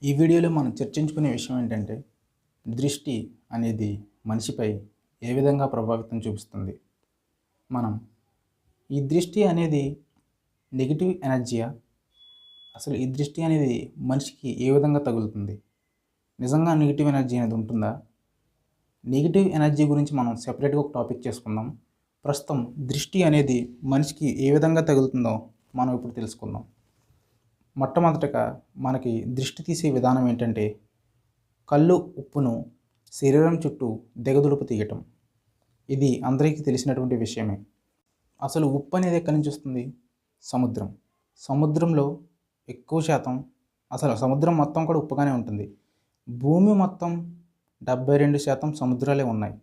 ఈ వీడియోలో మనం చర్చించుకునే విషయం ఏంటంటే, దృష్టి అనేది మనిషిపై ఏ విధంగా ప్రభావితం చూపిస్తుంది. మనం ఈ దృష్టి అనేది నెగెటివ్ ఎనర్జీయా? అసలు ఈ దృష్టి అనేది మనిషికి ఏ విధంగా తగులుతుంది? నిజంగా నెగెటివ్ ఎనర్జీ అనేది ఉంటుందా? నెగెటివ్ ఎనర్జీ గురించి మనం సెపరేట్గా ఒక టాపిక్ చేసుకుందాం. ప్రస్తుతం దృష్టి అనేది మనిషికి ఏ విధంగా తగులుతుందో మనం ఇప్పుడు తెలుసుకుందాం. మొట్టమొదటగా మనకి దృష్టి తీసే విధానం ఏంటంటే, కళ్ళు ఉప్పును శరీరం చుట్టూ దిగదులుపు తీయటం. ఇది అందరికీ తెలిసినటువంటి విషయమే. అసలు ఉప్పు అనేది ఎక్కడి నుంచి వస్తుంది? సముద్రం. సముద్రంలో ఎక్కువ శాతం, అసలు సముద్రం మొత్తం కూడా ఉప్పుగానే ఉంటుంది. భూమి మొత్తం 72% సముద్రాలే ఉన్నాయి.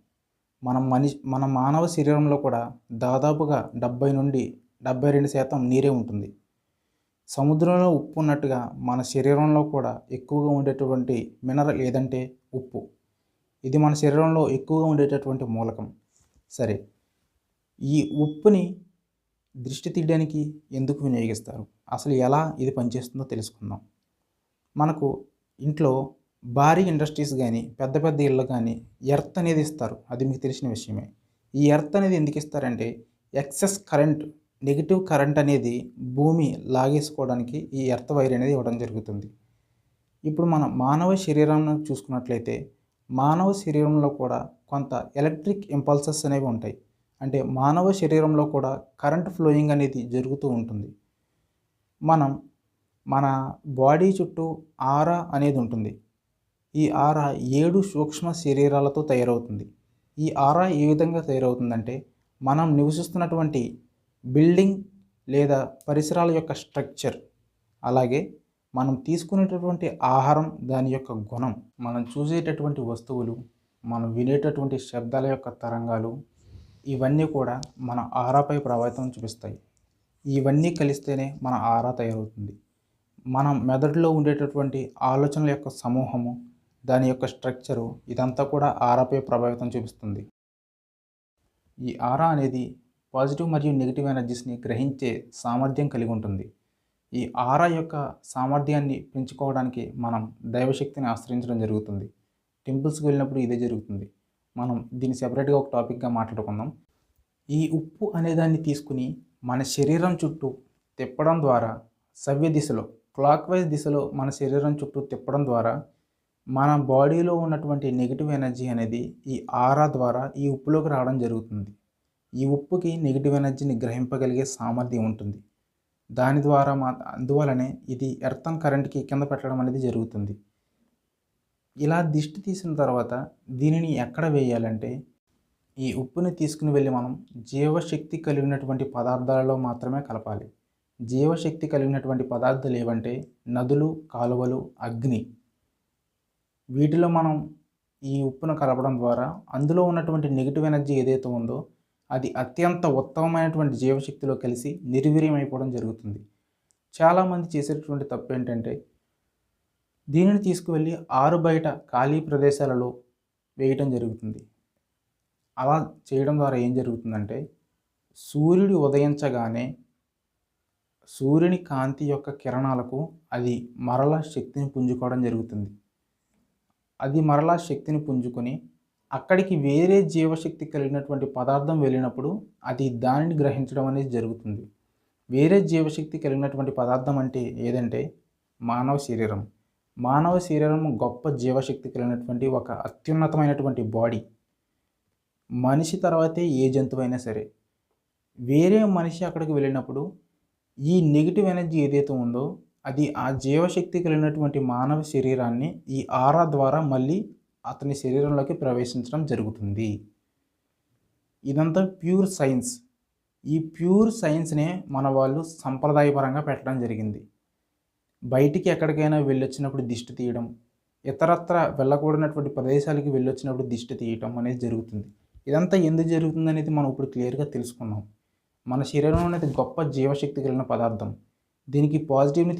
మన మానవ శరీరంలో కూడా దాదాపుగా 70 నుండి 72% నీరే ఉంటుంది. సముద్రంలో ఉప్పు ఉన్నట్టుగా మన శరీరంలో కూడా ఎక్కువగా ఉండేటువంటి మినరల్ ఏదంటే ఉప్పు. ఇది మన శరీరంలో ఎక్కువగా ఉండేటటువంటి మూలకం. సరే, ఈ ఉప్పుని దృష్టి తీయడానికి ఎందుకు వినియోగిస్తారు? అసలు ఎలా ఇది పనిచేస్తుందో తెలుసుకుందాం. మనకు ఇంట్లో భారీ ఇండస్ట్రీస్ కానీ, పెద్ద పెద్ద ఇళ్ళు కానీ ఎర్త్ అనేది ఇస్తారు. అది మీకు తెలిసిన విషయమే. ఈ ఎర్త్ అనేది ఎందుకు ఇస్తారంటే, ఎక్సెస్ కరెంట్, నెగిటివ్ కరెంట్ అనేది భూమి లాగేసుకోవడానికి ఈ ఎర్త్ వైర్ అనేది ఇవ్వడం జరుగుతుంది. ఇప్పుడు మన మానవ శరీరాన్ని చూసుకున్నట్లయితే, మానవ శరీరంలో కూడా కొంత ఎలక్ట్రిక్ ఇంపల్సెస్ అనేవి ఉంటాయి. అంటే మానవ శరీరంలో కూడా కరెంట్ ఫ్లోయింగ్ అనేది జరుగుతూ ఉంటుంది. మన బాడీ చుట్టూ ఆరా అనేది ఉంటుంది. ఈ ఆరా 7 సూక్ష్మ శరీరాలతో తయారవుతుంది. ఈ ఆరా ఏ విధంగా తయారవుతుందంటే, మనం నివసిస్తున్నటువంటి బిల్డింగ్ లేదా పరిసరాల యొక్క స్ట్రక్చర్, అలాగే మనం తీసుకునేటటువంటి ఆహారం, దాని యొక్క గుణం, మనం చూసేటటువంటి వస్తువులు, మనం వినేటటువంటి శబ్దాల యొక్క తరంగాలు, ఇవన్నీ కూడా మన ఆరాపై ప్రభావితం చూపిస్తాయి. ఇవన్నీ కలిస్తేనే మన ఆరా తయారవుతుంది. మనం మెదడులో ఉండేటటువంటి ఆలోచనల యొక్క సమూహము, దాని యొక్క స్ట్రక్చరు, ఇదంతా కూడా ఆరాపై ప్రభావితం చూపిస్తుంది. ఈ ఆరా అనేది పాజిటివ్ మరియు నెగిటివ్ ఎనర్జీస్ని గ్రహించే సామర్థ్యం కలిగి ఉంటుంది. ఈ ఆరా యొక్క సామర్థ్యాన్ని పెంచుకోవడానికి మనం దైవశక్తిని ఆశ్రయించడం జరుగుతుంది. టెంపుల్స్కి వెళ్ళినప్పుడు ఇదే జరుగుతుంది. మనం దీన్ని సెపరేట్గా ఒక టాపిక్గా మాట్లాడుకుందాం. ఈ ఉప్పు అనేదాన్ని తీసుకుని మన శరీరం చుట్టూ తిప్పడం ద్వారా, సవ్య దిశలో, క్లాక్ వైజ్ దిశలో మన శరీరం చుట్టూ తిప్పడం ద్వారా మన బాడీలో ఉన్నటువంటి నెగిటివ్ ఎనర్జీ అనేది ఈ ఆరా ద్వారా ఈ ఉప్పులోకి రావడం జరుగుతుంది. ఈ ఉప్పుకి నెగిటివ్ ఎనర్జీని గ్రహింపగలిగే సామర్థ్యం ఉంటుంది. దాని ద్వారా అందువలనే ఇది ఎర్తన్ కరెంట్కి కింద పెట్టడం అనేది జరుగుతుంది. ఇలా దిష్టి తీసిన తర్వాత దీనిని ఎక్కడ వేయాలంటే, ఈ ఉప్పుని తీసుకుని వెళ్ళి మనం జీవశక్తి కలిగినటువంటి పదార్థాలలో మాత్రమే కలపాలి. జీవశక్తి కలిగినటువంటి పదార్థాలు ఏవంటే నదులు, కాలువలు, అగ్ని. వీటిలో మనం ఈ ఉప్పును కలపడం ద్వారా అందులో ఉన్నటువంటి నెగిటివ్ ఎనర్జీ ఏదైతే ఉందో అది అత్యంత ఉత్తమమైనటువంటి జీవశక్తిలో కలిసి నిర్వీర్యం అయిపోవడం జరుగుతుంది. చాలామంది చేసేటటువంటి తప్పు ఏంటంటే, దీనిని తీసుకువెళ్ళి ఆరు బయట ఖాళీ ప్రదేశాలలో వేయటం జరుగుతుంది. అలా చేయడం ద్వారా ఏం జరుగుతుందంటే, సూర్యుడు ఉదయించగానే సూర్యుని కాంతి యొక్క కిరణాలకు అది మరలా శక్తిని పుంజుకోవడం జరుగుతుంది. అది మరలా శక్తిని పుంజుకొని అక్కడికి వేరే జీవశక్తి కలిగినటువంటి పదార్థం వెళ్ళినప్పుడు అది దానిని గ్రహించడం అనేది జరుగుతుంది. వేరే జీవశక్తి కలిగినటువంటి పదార్థం అంటే ఏదంటే మానవ శరీరం. మానవ శరీరం గొప్ప జీవశక్తి కలిగినటువంటి ఒక అత్యున్నతమైనటువంటి బాడీ. మనిషి తర్వాతే ఏ జంతువైనా సరే. వేరే మనిషి అక్కడికి వెళ్ళినప్పుడు ఈ నెగిటివ్ ఎనర్జీ ఏదైతే ఉందో అది ఆ జీవశక్తి కలిగినటువంటి మానవ శరీరాన్ని ఈ ఆరా ద్వారా మళ్ళీ అతని శరీరంలోకి ప్రవేశించడం జరుగుతుంది. ఇదంతా ప్యూర్ సైన్స్. ఈ ప్యూర్ సైన్స్నే మన వాళ్ళు సంప్రదాయపరంగా పెట్టడం జరిగింది. బయటికి ఎక్కడికైనా వెళ్ళొచ్చినప్పుడు దిష్టి తీయడం, ఇతరత్ర వెళ్ళకూడనటువంటి ప్రదేశాలకి వెళ్ళొచ్చినప్పుడు దిష్టి తీయటం అనేది జరుగుతుంది. ఇదంతా ఎందుకు జరుగుతుంది అనేది మనం ఇప్పుడు క్లియర్గా తెలుసుకున్నాం. మన శరీరం అనేది గొప్ప జీవశక్తి కలిగిన పదార్థం. దీనికి పాజిటివ్ని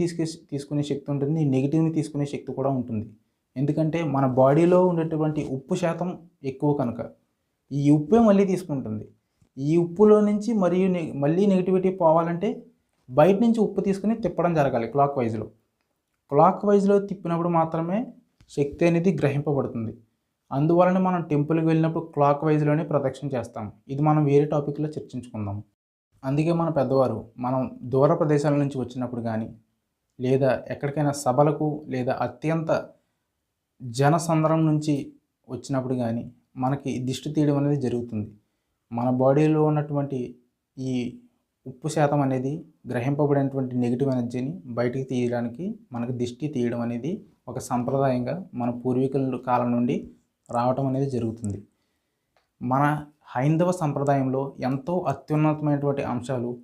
తీసుకునే శక్తి ఉంటుంది, నెగిటివ్ని తీసుకునే శక్తి కూడా ఉంటుంది. ఎందుకంటే మన బాడీలో ఉండేటువంటి ఉప్పు శాతం ఎక్కువ కనుక ఈ ఉప్పే మళ్ళీ తీసుకుంటుంది. ఈ ఉప్పులో నుంచి మళ్ళీ నెగిటివిటీ పోవాలంటే బయట నుంచి ఉప్పు తీసుకుని తిప్పడం జరగాలి క్లాక్ వైజ్లో. క్లాక్ వైజ్లో తిప్పినప్పుడు మాత్రమే శక్తి అనేది గ్రహింపబడుతుంది. అందువలన మనం టెంపుల్కి వెళ్ళినప్పుడు క్లాక్ వైజ్లోనే ప్రదక్షిణ చేస్తాం. ఇది మనం వేరే టాపిక్లో చర్చించుకుందాం. అందుకే మన పెద్దవారు మనం దూర ప్రదేశాల నుంచి వచ్చినప్పుడు కానీ, లేదా ఎక్కడికైనా సభలకు లేదా అత్యంత జనసంద్రం నుంచి వచ్చినప్పుడు కానీ మనకి దిష్టి తీయడం అనేది జరుగుతుంది. మన బాడీలో ఉన్నటువంటి ఈ ఉప్పు శాతం అనేది గ్రహింపబడినటువంటి నెగిటివ్ ఎనర్జీని బయటికి తీయడానికి మనకు దిష్టి తీయడం అనేది ఒక సంప్రదాయంగా మన పూర్వీకుల కాలం నుండి రావటం అనేది జరుగుతుంది. మన హైందవ సంప్రదాయంలో ఎంతో అత్యున్నతమైనటువంటి అంశాలు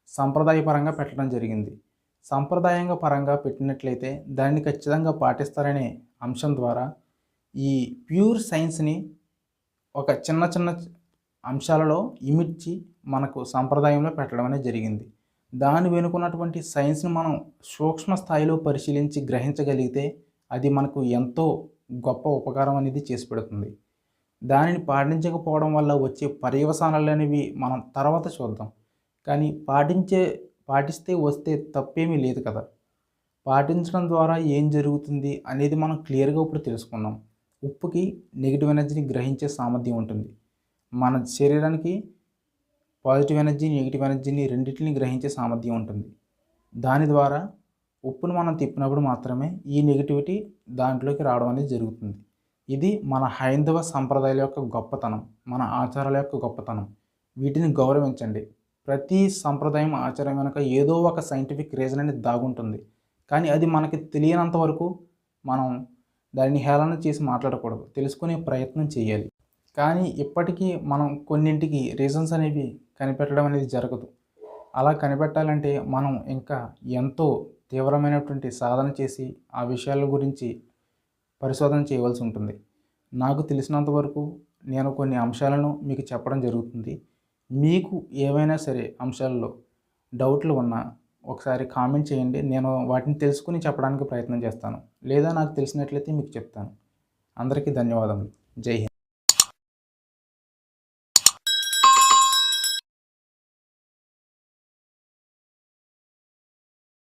సంప్రదాయపరంగా పెట్టడం జరిగింది. సంప్రదాయంగా పరంగా పెట్టినట్లయితే దాన్ని ఖచ్చితంగా పాటిస్తారనే అంశం ద్వారా ఈ ప్యూర్ సైన్స్ని ఒక చిన్న చిన్న అంశాలలో ఇమిడ్చి మనకు సంప్రదాయంలో పెట్టడం అనేది జరిగింది. దాని వెనుకున్నటువంటి సైన్స్ని మనం సూక్ష్మ స్థాయిలో పరిశీలించి గ్రహించగలిగితే అది మనకు ఎంతో గొప్ప ఉపకారం అనేది చేసి పెడుతుంది. దానిని పాటించకపోవడం వల్ల వచ్చే పర్యవసానాలు అనేవి మనం తర్వాత చూద్దాం. కానీ పాటిస్తే వస్తే తప్పేమీ లేదు కదా. పాటించడం ద్వారా ఏం జరుగుతుంది అనేది మనం క్లియర్గా ఇప్పుడు తెలుసుకున్నాం. ఉప్పుకి నెగిటివ్ ఎనర్జీని గ్రహించే సామర్థ్యం ఉంటుంది. మన శరీరానికి పాజిటివ్ ఎనర్జీ, నెగిటివ్ ఎనర్జీని రెండింటిని గ్రహించే సామర్థ్యం ఉంటుంది. దాని ద్వారా ఉప్పును మనం తిప్పినప్పుడు మాత్రమే ఈ నెగిటివిటీ దాంట్లోకి రావడం అనేది జరుగుతుంది. ఇది మన హైందవ సంప్రదాయాల యొక్క గొప్పతనం, మన ఆచారాల యొక్క గొప్పతనం. వీటిని గౌరవించండి. ప్రతి సంప్రదాయం, ఆచారం వెనుక ఏదో ఒక సైంటిఫిక్ రీజన్ అనేది దాగుంటుంది. కానీ అది మనకి తెలియనంత వరకు మనం దాన్ని హేళన చేసి మాట్లాడకూడదు, తెలుసుకునే ప్రయత్నం చేయాలి. కానీ ఇప్పటికీ మనం కొన్నింటికి రీజన్స్ అనేవి కనిపెట్టడం అనేది జరగదు. అలా కనిపెట్టాలంటే మనం ఇంకా ఎంతో తీవ్రమైనటువంటి సాధన చేసి ఆ విషయాల గురించి పరిశోధన చేయవలసి ఉంటుంది. నాకు తెలిసినంత వరకు నేను కొన్ని అంశాలను మీకు చెప్పడం జరుగుతుంది. మీకు ఏవైనా సరే అంశాల్లో డౌట్లు ఉన్నా ఒకసారి కామెంట్ చేయండి. నేను వాటిని తెలుసుకుని చెప్పడానికి ప్రయత్నం చేస్తాను. లేదా నాకు తెలిసినట్లయితే మీకు చెప్తాను. అందరికీ ధన్యవాదములు. జై హింద్.